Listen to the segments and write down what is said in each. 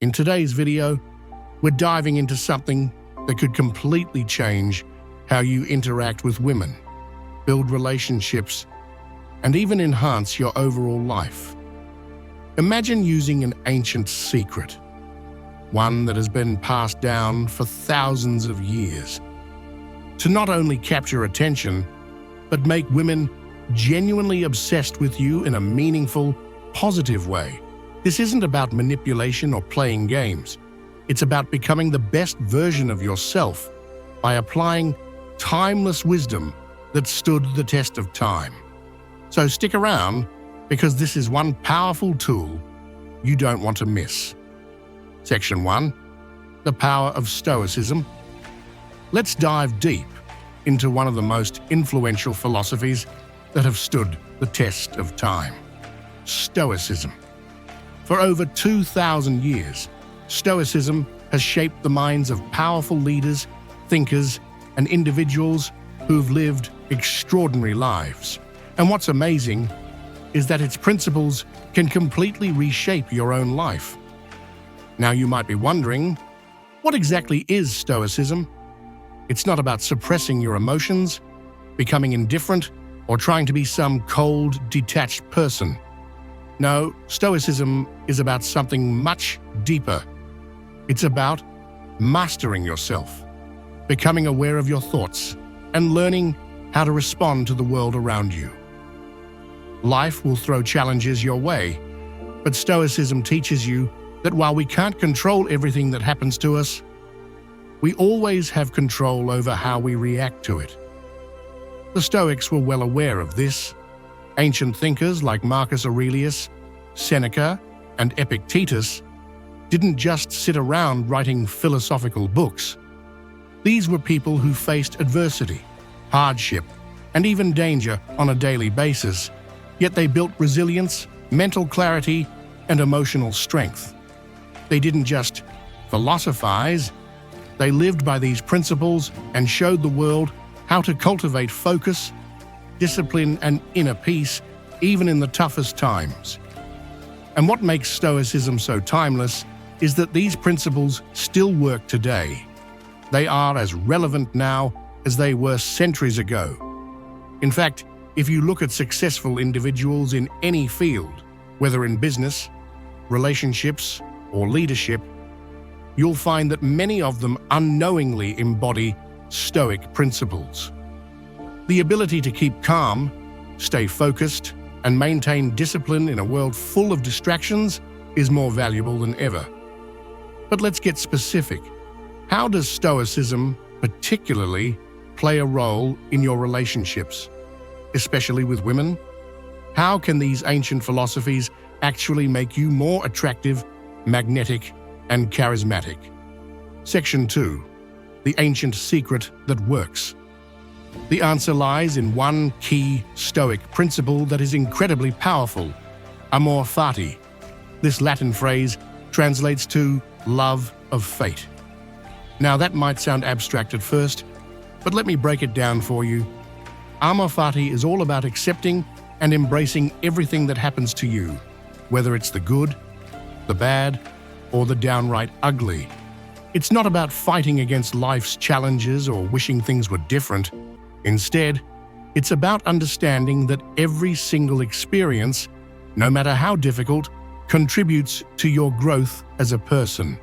In today's video, we're diving into something that could completely change how you interact with women, build relationships, and even enhance your overall life. Imagine using an ancient secret, one that has been passed down for thousands of years, to not only capture attention, but make women genuinely obsessed with you in a meaningful, positive way. This isn't about manipulation or playing games. It's about becoming the best version of yourself by applying timeless wisdom that stood the test of time. So stick around, because this is one powerful tool you don't want to miss. Section 1. The power of Stoicism. Let's dive deep into one of the most influential philosophies that have stood the test of time: Stoicism. For over 2,000 years, Stoicism has shaped the minds of powerful leaders, thinkers, and individuals who've lived extraordinary lives. And what's amazing is that its principles can completely reshape your own life. Now you might be wondering, what exactly is Stoicism? It's not about suppressing your emotions, becoming indifferent, or trying to be some cold, detached person. No, Stoicism is about something much deeper. It's about mastering yourself, becoming aware of your thoughts, and learning how to respond to the world around you. Life will throw challenges your way, but Stoicism teaches you that while we can't control everything that happens to us, we always have control over how we react to it. The Stoics were well aware of this. Ancient thinkers like Marcus Aurelius, Seneca, and Epictetus didn't just sit around writing philosophical books. These were people who faced adversity, hardship, and even danger on a daily basis, yet they built resilience, mental clarity, and emotional strength. They didn't just philosophize, they lived by these principles and showed the world how to cultivate focus, discipline, and inner peace, even in the toughest times. And what makes Stoicism so timeless is that these principles still work today. They are as relevant now as they were centuries ago. In fact, if you look at successful individuals in any field, whether in business, relationships, or leadership, you'll find that many of them unknowingly embody Stoic principles. The ability to keep calm, stay focused, and maintain discipline in a world full of distractions is more valuable than ever. But let's get specific. How does Stoicism particularly play a role in your relationships, especially with women? How can these ancient philosophies actually make you more attractive, magnetic, and charismatic? Section 2. The ancient secret that works. The answer lies in one key Stoic principle that is incredibly powerful: amor fati. This Latin phrase translates to love of fate. Now that might sound abstract at first, but let me break it down for you. Amor fati is all about accepting and embracing everything that happens to you, whether it's the good, the bad, or the downright ugly. It's not about fighting against life's challenges or wishing things were different. Instead, it's about understanding that every single experience, no matter how difficult, contributes to your growth as a person.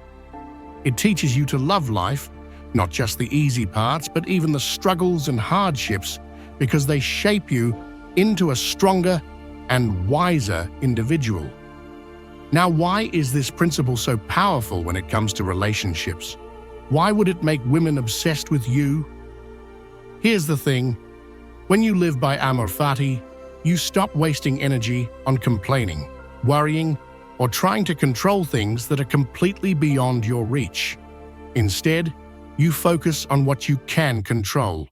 It teaches you to love life, not just the easy parts, but even the struggles and hardships, because they shape you into a stronger and wiser individual. Now, why is this principle so powerful when it comes to relationships? Why would it make women obsessed with you? Here's the thing. When you live by amor fati, you stop wasting energy on complaining, worrying, or trying to control things that are completely beyond your reach. Instead, you focus on what you can control: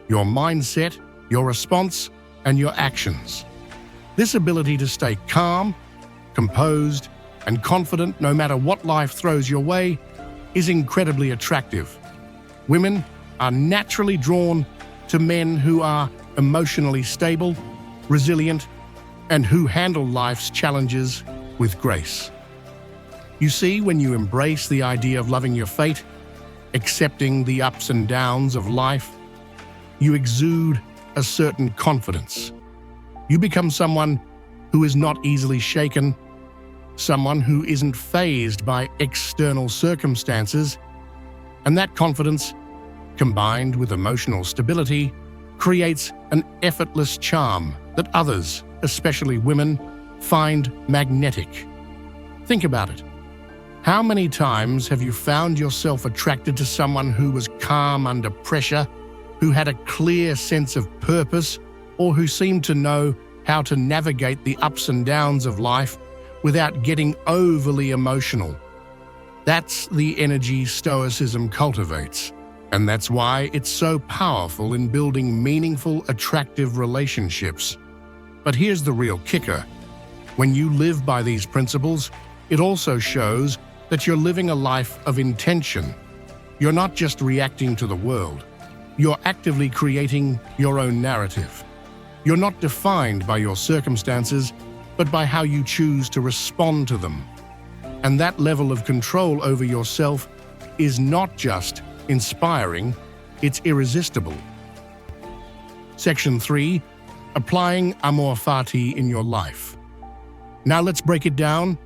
your mindset, your response, and your actions. This ability to stay calm, composed, and confident no matter what life throws your way is incredibly attractive. Women are naturally drawn to men who are emotionally stable, resilient, and who handle life's challenges with grace. You see, when you embrace the idea of loving your fate, accepting the ups and downs of life, you exude a certain confidence. You become someone who is not easily shaken, someone who isn't fazed by external circumstances, and that confidence, combined with emotional stability, creates an effortless charm that others, especially women, find magnetic. Think about it. How many times have you found yourself attracted to someone who was calm under pressure, who had a clear sense of purpose, or who seemed to know how to navigate the ups and downs of life without getting overly emotional? That's the energy Stoicism cultivates, and that's why it's so powerful in building meaningful, attractive relationships. But here's the real kicker. When you live by these principles, it also shows that you're living a life of intention. You're not just reacting to the world. You're actively creating your own narrative. You're not defined by your circumstances, but by how you choose to respond to them. And that level of control over yourself is not just inspiring, it's irresistible. Section 3. Applying amor fati in your life. Now let's break it down.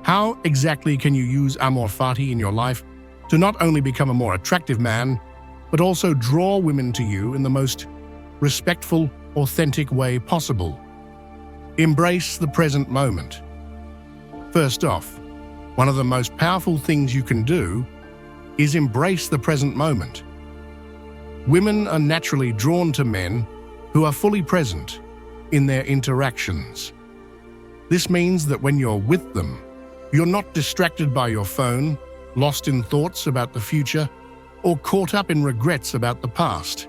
How exactly can you use amor fati in your life to not only become a more attractive man, but also draw women to you in the most respectful, authentic way possible? Embrace the present moment. First off, one of the most powerful things you can do is embrace the present moment. Women are naturally drawn to men who are fully present in their interactions. This means that when you're with them, you're not distracted by your phone, lost in thoughts about the future, or caught up in regrets about the past.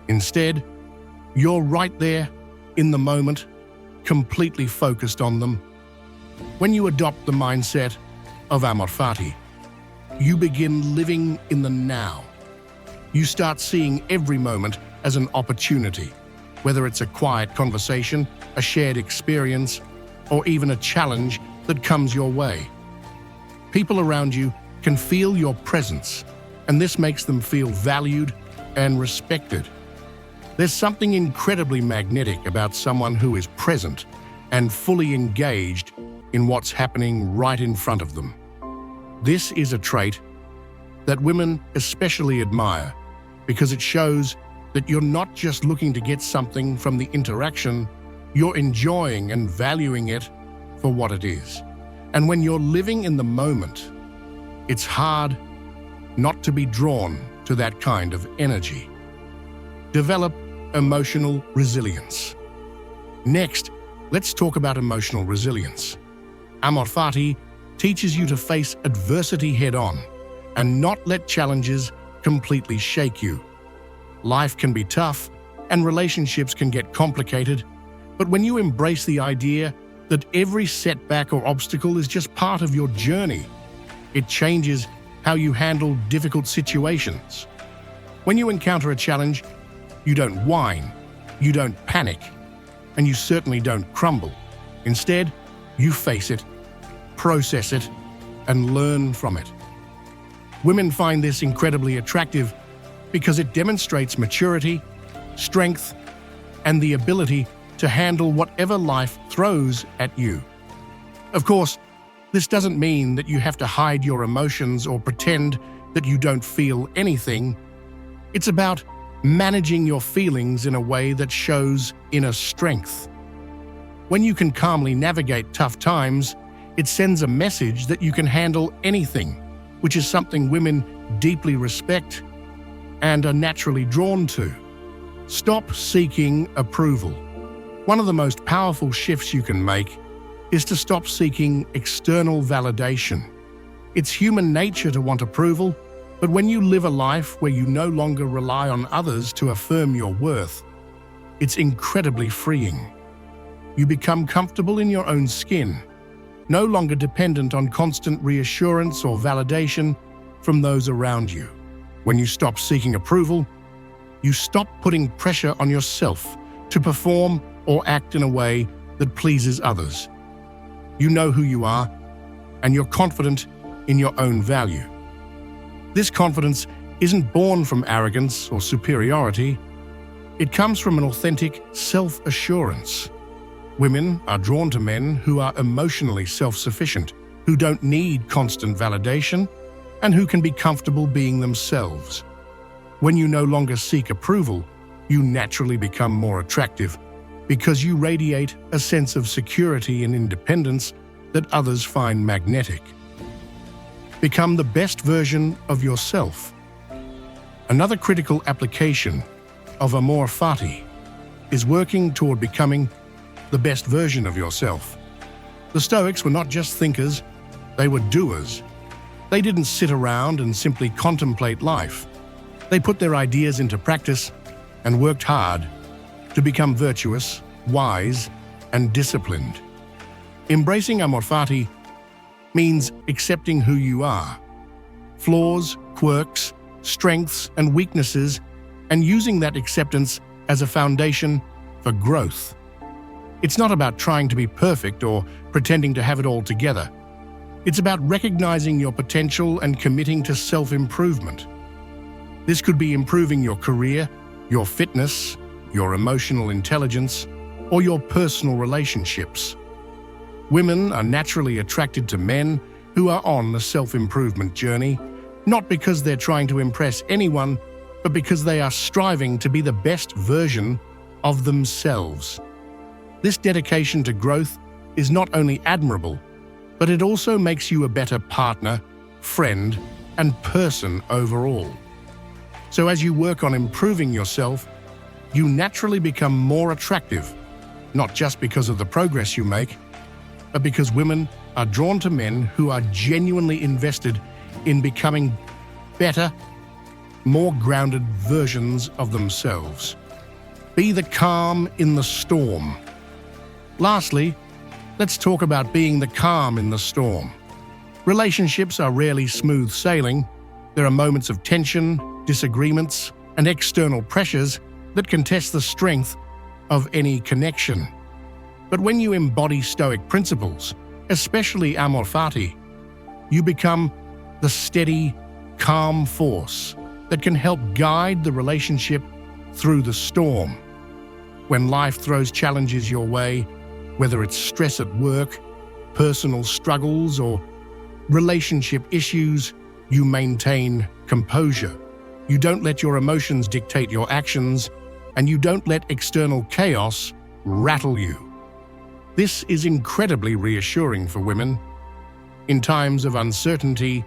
Instead, you're right there in the moment, completely focused on them. When you adopt the mindset of amor fati, you begin living in the now. You start seeing every moment as an opportunity, whether it's a quiet conversation, a shared experience, or even a challenge that comes your way. People around you can feel your presence, and this makes them feel valued and respected. There's something incredibly magnetic about someone who is present and fully engaged in what's happening right in front of them. This is a trait that women especially admire because it shows that you're not just looking to get something from the interaction, you're enjoying and valuing it for what it is. And when you're living in the moment, it's hard not to be drawn to that kind of energy. Develop emotional resilience. Next, let's talk about emotional resilience. Amor fati teaches you to face adversity head-on and not let challenges completely shake you. Life can be tough and relationships can get complicated, but when you embrace the idea that every setback or obstacle is just part of your journey, it changes how you handle difficult situations. When you encounter a challenge, you don't whine, you don't panic, and you certainly don't crumble. Instead, you face it, process it, and learn from it. Women find this incredibly attractive because it demonstrates maturity, strength, and the ability to handle whatever life throws at you. Of course, this doesn't mean that you have to hide your emotions or pretend that you don't feel anything. It's about managing your feelings in a way that shows inner strength. When you can calmly navigate tough times, it sends a message that you can handle anything, which is something women deeply respect and are naturally drawn to. Stop seeking approval. One of the most powerful shifts you can make is to stop seeking external validation. It's human nature to want approval, but when you live a life where you no longer rely on others to affirm your worth, it's incredibly freeing. You become comfortable in your own skin, no longer dependent on constant reassurance or validation from those around you. When you stop seeking approval, you stop putting pressure on yourself to perform or act in a way that pleases others. You know who you are, and you're confident in your own value. This confidence isn't born from arrogance or superiority. It comes from an authentic self-assurance. Women are drawn to men who are emotionally self-sufficient, who don't need constant validation, and who can be comfortable being themselves. When you no longer seek approval, you naturally become more attractive because you radiate a sense of security and independence that others find magnetic. Become the best version of yourself. Another critical application of amor fati is working toward becoming the best version of yourself. The Stoics were not just thinkers, they were doers. They didn't sit around and simply contemplate life. They put their ideas into practice and worked hard to become virtuous, wise, and disciplined. Embracing amor fati means accepting who you are, flaws, quirks, strengths, and weaknesses, and using that acceptance as a foundation for growth. It's not about trying to be perfect or pretending to have it all together. It's about recognizing your potential and committing to self-improvement. This could be improving your career, your fitness, your emotional intelligence, or your personal relationships. Women are naturally attracted to men who are on the self-improvement journey, not because they're trying to impress anyone, but because they are striving to be the best version of themselves. This dedication to growth is not only admirable, but it also makes you a better partner, friend, and person overall. So as you work on improving yourself, you naturally become more attractive, not just because of the progress you make, but because women are drawn to men who are genuinely invested in becoming better, more grounded versions of themselves. Be the calm in the storm. Lastly, let's talk about being the calm in the storm. Relationships are rarely smooth sailing. There are moments of tension, disagreements, and external pressures that can test the strength of any connection. But when you embody Stoic principles, especially amor fati, you become the steady, calm force that can help guide the relationship through the storm. When life throws challenges your way, whether it's stress at work, personal struggles, or relationship issues, you maintain composure. You don't let your emotions dictate your actions, and you don't let external chaos rattle you. This is incredibly reassuring for women. In times of uncertainty,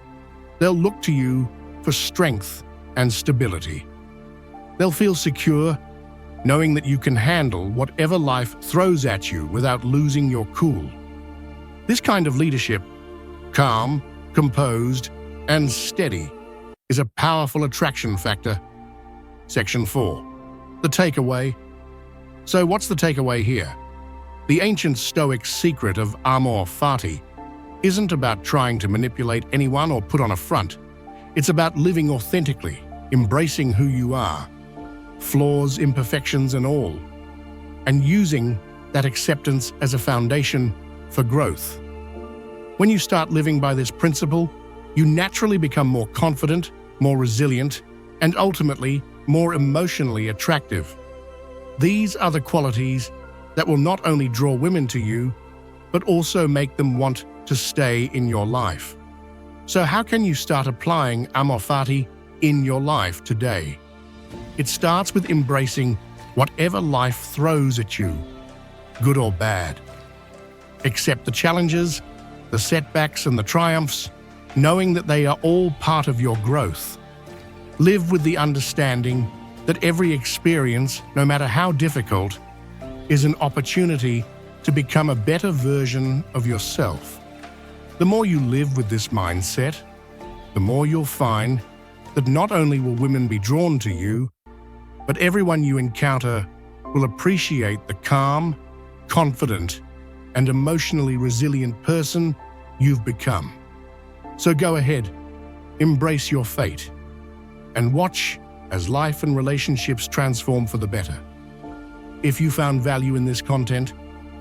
they'll look to you for strength and stability. They'll feel secure, knowing that you can handle whatever life throws at you without losing your cool. This kind of leadership, calm, composed, and steady, is a powerful attraction factor. Section 4. The takeaway. So what's the takeaway here? The ancient Stoic secret of amor fati isn't about trying to manipulate anyone or put on a front. It's about living authentically, embracing who you are, flaws, imperfections, and all, and using that acceptance as a foundation for growth. When you start living by this principle, you naturally become more confident, more resilient, and ultimately more emotionally attractive. These are the qualities that will not only draw women to you, but also make them want to stay in your life. So how can you start applying amor fati in your life today? It starts with embracing whatever life throws at you, good or bad. Accept the challenges, the setbacks, and the triumphs, knowing that they are all part of your growth. Live with the understanding that every experience, no matter how difficult, is an opportunity to become a better version of yourself. The more you live with this mindset, the more you'll find that not only will women be drawn to you, but everyone you encounter will appreciate the calm, confident, and emotionally resilient person you've become. So go ahead, embrace your fate, and watch as life and relationships transform for the better. If you found value in this content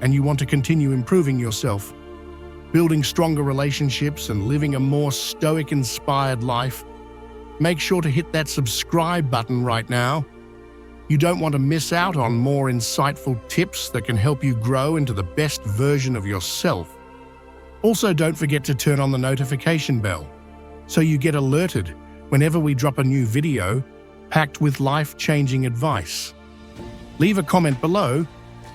and you want to continue improving yourself, building stronger relationships and living a more Stoic-inspired life, make sure to hit that subscribe button right now. You don't want to miss out on more insightful tips that can help you grow into the best version of yourself. Also, don't forget to turn on the notification bell so you get alerted whenever we drop a new video packed with life-changing advice. Leave a comment below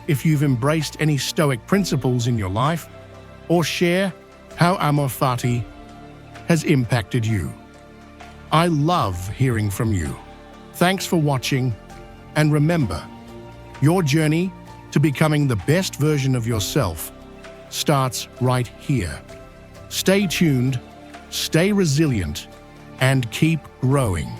if you've embraced any Stoic principles in your life, or share how amor fati has impacted you. I love hearing from you. Thanks for watching, and remember, your journey to becoming the best version of yourself starts right here. Stay tuned, stay resilient, and keep growing.